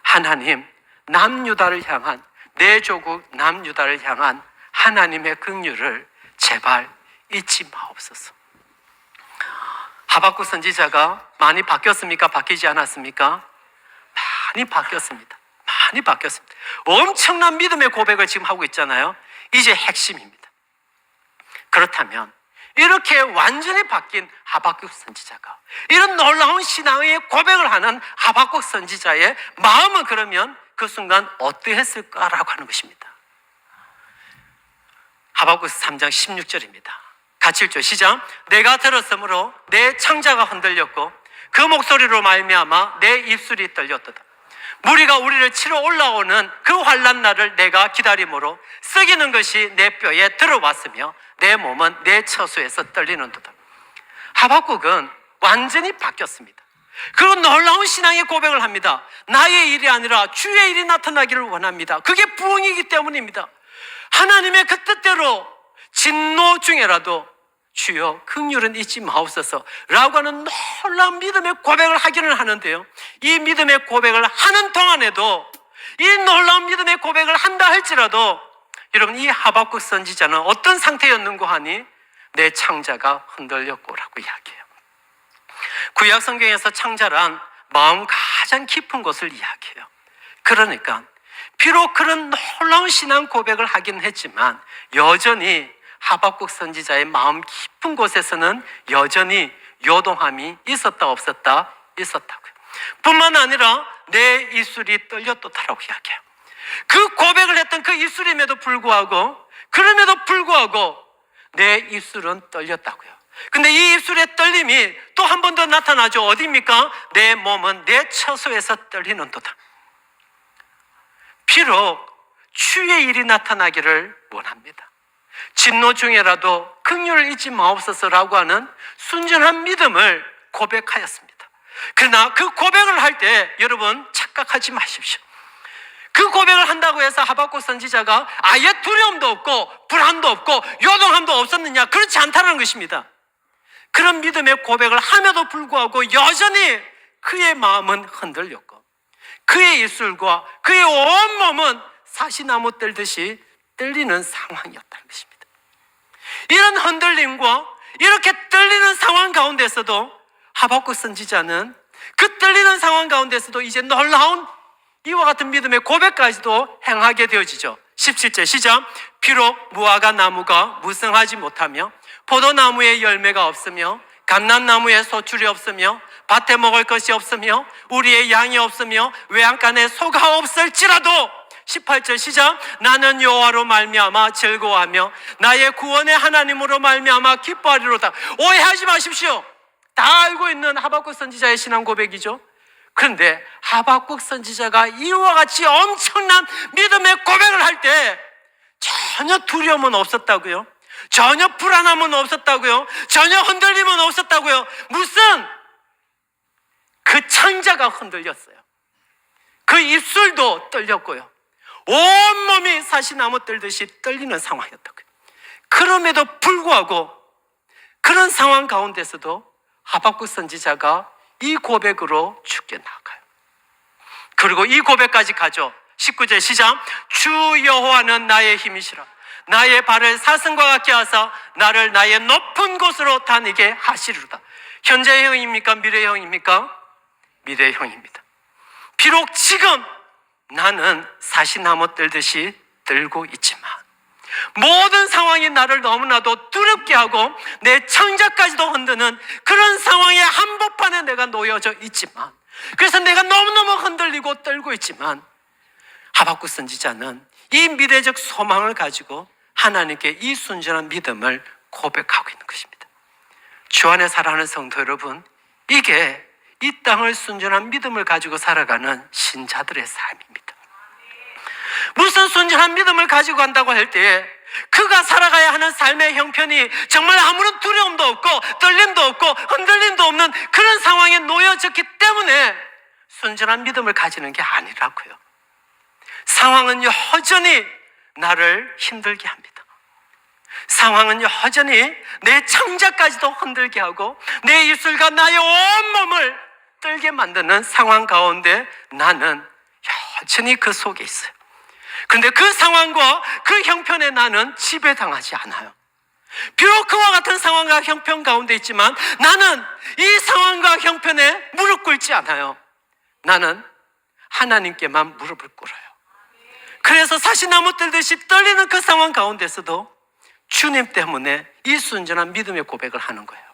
하나님, 남유다를 향한, 내 조국 남유다를 향한 하나님의 긍휼을 제발 잊지 마옵소서. 하박국 선지자가 많이 바뀌었습니까? 바뀌지 않았습니까? 많이 바뀌었습니다. 많이 바뀌었습니다. 엄청난 믿음의 고백을 지금 하고 있잖아요. 이제 핵심입니다. 그렇다면 이렇게 완전히 바뀐 하박국 선지자가, 이런 놀라운 신앙의 고백을 하는 하박국 선지자의 마음은 그러면 그 순간 어떠했을까라고 하는 것입니다. 하박국서 3장 16절입니다. 같이 읽죠. 시작. 내가 들었으므로 내 창자가 흔들렸고 그 목소리로 말미암아 내 입술이 떨렸도다. 무리가 우리를 치러 올라오는 그 환난 날을 내가 기다림으로 썩이는 것이 내 뼈에 들어왔으며 내 몸은 내 처소에서 떨리는도다. 하박국은 완전히 바뀌었습니다. 그리고 놀라운 신앙의 고백을 합니다. 나의 일이 아니라 주의 일이 나타나기를 원합니다. 그게 부흥이기 때문입니다. 하나님의 그 뜻대로 진노 중에라도 주여 긍휼은 잊지 마옵소서 라고 하는 놀라운 믿음의 고백을 하기는 하는데요, 이 믿음의 고백을 하는 동안에도, 이 놀라운 믿음의 고백을 한다 할지라도 여러분, 이 하박국 선지자는 어떤 상태였는고 하니 내 창자가 흔들렸고라고 이야기해요. 구약 성경에서 창자란 마음 가장 깊은 곳을 이야기해요. 그러니까 비록 그런 놀라운 신앙 고백을 하긴 했지만 여전히 하박국 선지자의 마음 깊은 곳에서는 여전히 요동함이 있었다 없었다? 있었다고요. 뿐만 아니라 내 입술이 떨렸다라고 이야기해요. 그 고백을 했던 그 입술임에도 불구하고, 그럼에도 불구하고 내 입술은 떨렸다고요. 근데 이 입술의 떨림이 또 한 번 더 나타나죠. 어디입니까? 내 몸은 내 처소에서 떨리는도다. 비록 주의 일이 나타나기를 원합니다. 진노 중에라도 긍휼을 잊지 마옵소서라고 하는 순전한 믿음을 고백하였습니다. 그러나 그 고백을 할 때 여러분 착각하지 마십시오. 그 고백을 한다고 해서 하박국 선지자가 아예 두려움도 없고 불안도 없고 요동함도 없었느냐? 그렇지 않다는 것입니다. 그런 믿음의 고백을 함에도 불구하고 여전히 그의 마음은 흔들렸고 그의 입술과 그의 온몸은 사시나무 떨듯이 떨리는 상황이었다는 것입니다. 이런 흔들림과 이렇게 떨리는 상황 가운데서도 하박국 선지자는 그 떨리는 상황 가운데서도 이제 놀라운 이와 같은 믿음의 고백까지도 행하게 되어지죠. 17절 시작. 비록 무화과 나무가 무성하지 못하며 포도나무에 열매가 없으며 감람나무에 소출이 없으며 밭에 먹을 것이 없으며 우리의 양이 없으며 외양간에 소가 없을지라도 18절 시작. 나는 여호와로 말미암아 즐거워하며 나의 구원의 하나님으로 말미암아 기뻐하리로다. 오해하지 마십시오. 다 알고 있는 하박국 선지자의 신앙 고백이죠. 그런데 하박국 선지자가 이와 같이 엄청난 믿음의 고백을 할 때 전혀 두려움은 없었다고요. 전혀 불안함은 없었다고요. 전혀 흔들림은 없었다고요. 무슨 그 창자가 흔들렸어요. 그 입술도 떨렸고요. 온몸이 사시나무 떨듯이 떨리는 상황이었다고요. 그럼에도 불구하고 그런 상황 가운데서도 하박국 선지자가 이 고백으로 죽게 나가요. 그리고 이 고백까지 가죠. 19절 시작. 주 여호와는 나의 힘이시라. 나의 발을 사슴과 같게 하사 나를 나의 높은 곳으로 다니게 하시리로다. 현재형입니까? 미래형입니까? 미래형입니다. 비록 지금 나는 사시나무 떨듯이 떨고 있지만 모든 상황이 나를 너무나도 두렵게 하고 내 창자까지도 흔드는 그런 상황의 한복판에 내가 놓여져 있지만, 그래서 내가 너무너무 흔들리고 떨고 있지만 하박국 선지자는 이 미래적 소망을 가지고 하나님께 이 순전한 믿음을 고백하고 있는 것입니다. 주 안에 사랑하는 성도 여러분, 이게 이 땅을 순전한 믿음을 가지고 살아가는 신자들의 삶입니다. 무슨 순전한 믿음을 가지고 간다고 할 때에 그가 살아가야 하는 삶의 형편이 정말 아무런 두려움도 없고 떨림도 없고 흔들림도 없는 그런 상황에 놓여졌기 때문에 순전한 믿음을 가지는 게 아니라고요. 상황은 여전히 나를 힘들게 합니다. 상황은 여전히 내 창자까지도 흔들게 하고 내 입술과 나의 온몸을 떨게 만드는 상황 가운데 나는 여전히 그 속에 있어요. 그런데 그 상황과 그 형편에 나는 지배당하지 않아요. 비록 그와 같은 상황과 형편 가운데 있지만 나는 이 상황과 형편에 무릎 꿇지 않아요. 나는 하나님께만 무릎을 꿇어요. 그래서 사시나무 떨듯이 떨리는 그 상황 가운데서도 주님 때문에 이 순전한 믿음의 고백을 하는 거예요.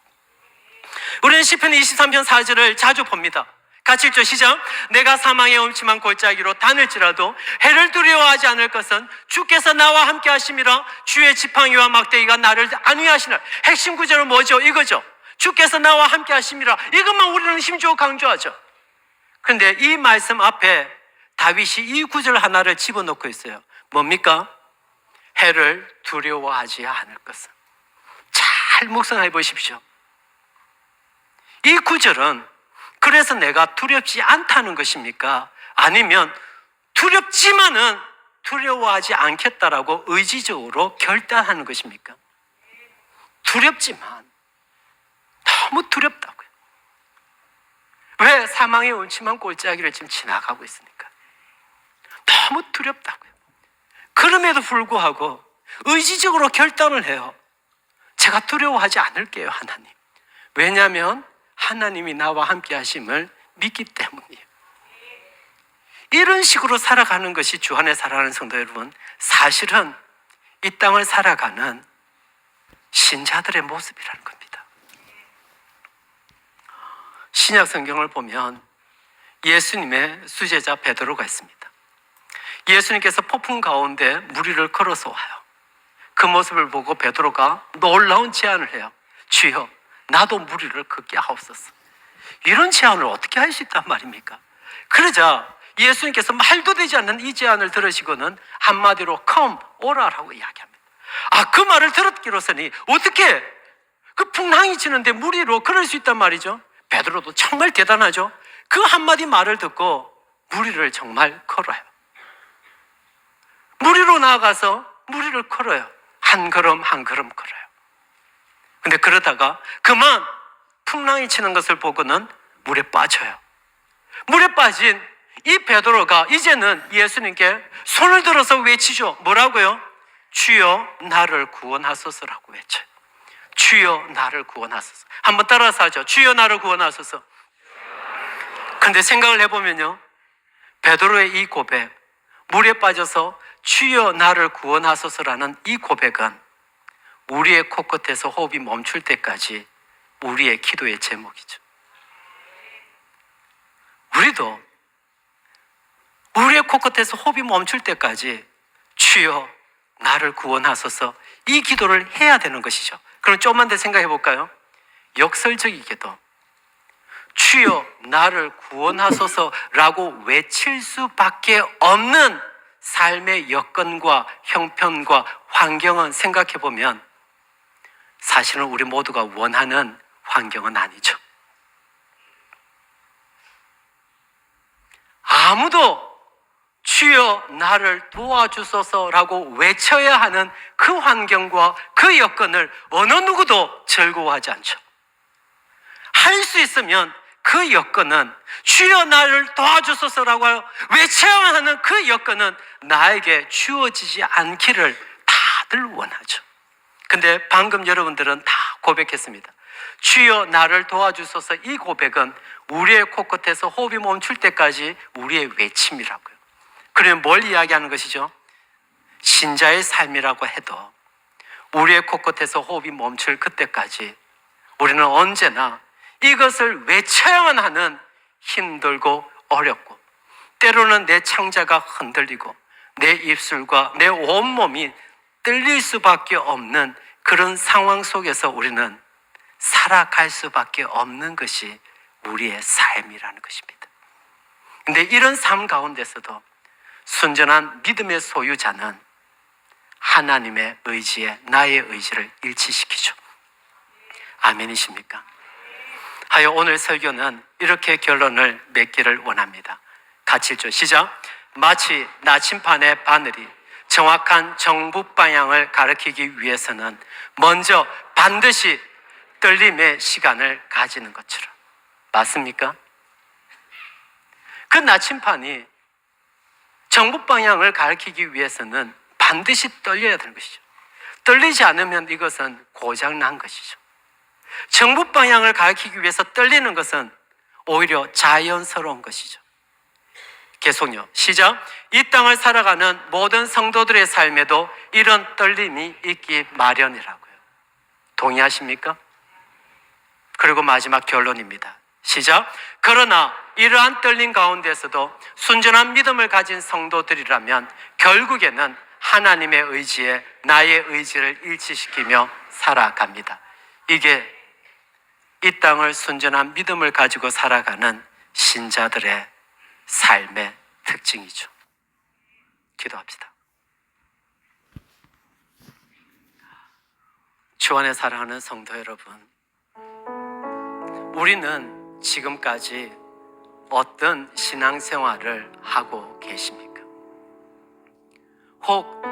우리는 시편 23편 4절을 자주 봅니다. 같이 읽죠. 시작. 내가 사망의 음침한 골짜기로 다닐지라도 해를 두려워하지 않을 것은 주께서 나와 함께 하심이라. 주의 지팡이와 막대기가 나를 안위하시나. 핵심 구절은 뭐죠? 이거죠. 주께서 나와 함께 하심이라. 이것만 우리는 힘주어 강조하죠. 그런데 이 말씀 앞에 다윗이 이 구절 하나를 집어넣고 있어요. 뭡니까? 해를 두려워하지 않을 것은. 잘 묵상해 보십시오. 이 구절은 그래서 내가 두렵지 않다는 것입니까? 아니면 두렵지만은 두려워하지 않겠다라고 의지적으로 결단하는 것입니까? 두렵지만 너무 두렵다고요. 왜? 사망의 음침한 골짜기를 지금 지나가고 있으니까. 너무 두렵다고요. 그럼에도 불구하고 의지적으로 결단을 해요. 제가 두려워하지 않을게요, 하나님. 왜냐하면 하나님이 나와 함께 하심을 믿기 때문이에요. 이런 식으로 살아가는 것이 주 안에 살아가는 성도 여러분, 사실은 이 땅을 살아가는 신자들의 모습이라는 겁니다. 신약 성경을 보면 예수님의 수제자 베드로가 있습니다. 예수님께서 폭풍 가운데 무리를 걸어서 와요. 그 모습을 보고 베드로가 놀라운 제안을 해요. 주여, 나도 무리를 걷게 하옵소서. 이런 제안을 어떻게 할 수 있단 말입니까? 그러자 예수님께서 말도 되지 않는 이 제안을 들으시고는 한마디로 come, 오라라고 이야기합니다. 그 말을 들었기로서니 어떻게 그 풍랑이 치는데 무리로 걸을 수 있단 말이죠? 베드로도 정말 대단하죠? 그 한마디 말을 듣고 무리를 정말 걸어요. 무리로 나아가서 무리를 걸어요. 한 걸음 한 걸음 걸어요. 근데 그러다가 그만 풍랑이 치는 것을 보고는 물에 빠져요. 물에 빠진 이 베드로가 이제는 예수님께 손을 들어서 외치죠. 뭐라고요? 주여 나를 구원하소서라고 외쳐요. 주여 나를 구원하소서. 한번 따라서 하죠. 주여 나를 구원하소서. 근데 생각을 해보면요, 베드로의 이 고백, 물에 빠져서 주여 나를 구원하소서라는 이 고백은 우리의 코끝에서 호흡이 멈출 때까지 우리의 기도의 제목이죠. 우리도 우리의 코끝에서 호흡이 멈출 때까지 주여 나를 구원하소서, 이 기도를 해야 되는 것이죠. 그럼 조금만 더 생각해 볼까요? 역설적이게도 주여 나를 구원하소서라고 외칠 수밖에 없는 삶의 여건과 형편과 환경은 생각해 보면 사실은 우리 모두가 원하는 환경은 아니죠. 아무도 주여 나를 도와주소서라고 외쳐야 하는 그 환경과 그 여건을 어느 누구도 즐거워하지 않죠. 할 수 있으면 그 여건은 주여 나를 도와주소서라고 외쳐야 하는 그 여건은 나에게 주어지지 않기를 다들 원하죠. 근데 방금 여러분들은 다 고백했습니다. 주여 나를 도와주소서, 이 고백은 우리의 코끝에서 호흡이 멈출 때까지 우리의 외침이라고요. 그러면 뭘 이야기하는 것이죠? 신자의 삶이라고 해도 우리의 코끝에서 호흡이 멈출 그때까지 우리는 언제나 이것을 외쳐야만 하는 힘들고 어렵고, 때로는 내 창자가 흔들리고 내 입술과 내 온몸이 떨릴 수밖에 없는 그런 상황 속에서 우리는 살아갈 수밖에 없는 것이 우리의 삶이라는 것입니다. 근데 이런 삶 가운데서도 순전한 믿음의 소유자는 하나님의 의지에 나의 의지를 일치시키죠. 아멘이십니까? 하여 오늘 설교는 이렇게 결론을 맺기를 원합니다. 같이 읽죠. 시작. 마치 나침판의 바늘이 정확한 정북 방향을 가리키기 위해서는 먼저 반드시 떨림의 시간을 가지는 것처럼. 맞습니까? 그 나침판이 정북 방향을 가리키기 위해서는 반드시 떨려야 되는 것이죠. 떨리지 않으면 이것은 고장난 것이죠. 정북 방향을 가리키기 위해서 떨리는 것은 오히려 자연스러운 것이죠. 계속요. 시작. 이 땅을 살아가는 모든 성도들의 삶에도 이런 떨림이 있기 마련이라고요. 동의하십니까? 그리고 마지막 결론입니다. 시작. 그러나 이러한 떨림 가운데서도 순전한 믿음을 가진 성도들이라면 결국에는 하나님의 의지에 나의 의지를 일치시키며 살아갑니다. 이게 이 땅을 순전한 믿음을 가지고 살아가는 신자들의 삶의 특징이죠. 기도합시다. 주 안에 사랑하는 성도 여러분, 우리는 지금까지 어떤 신앙생활을 하고 계십니까? 혹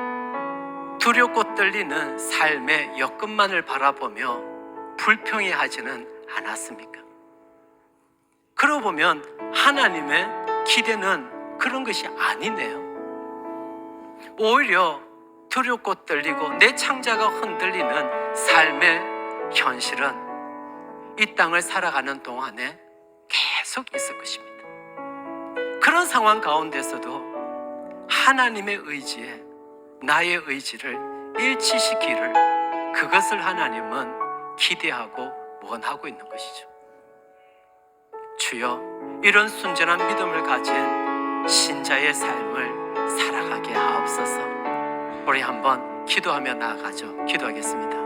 두렵고 떨리는 삶의 여건만을 바라보며 불평해하지는 않았습니까? 그러고 보면 하나님의 기대는 그런 것이 아니네요. 오히려 두렵고 떨리고 내 창자가 흔들리는 삶의 현실은 이 땅을 살아가는 동안에 계속 있을 것입니다. 그런 상황 가운데서도 하나님의 의지에 나의 의지를 일치시키기를 그것을 하나님은 기대하고 원하고 있는 것이죠. 주여, 이런 순전한 믿음을 가진 신자의 삶을 살아가게 하옵소서. 우리 한번 기도하며 나아가죠. 기도하겠습니다.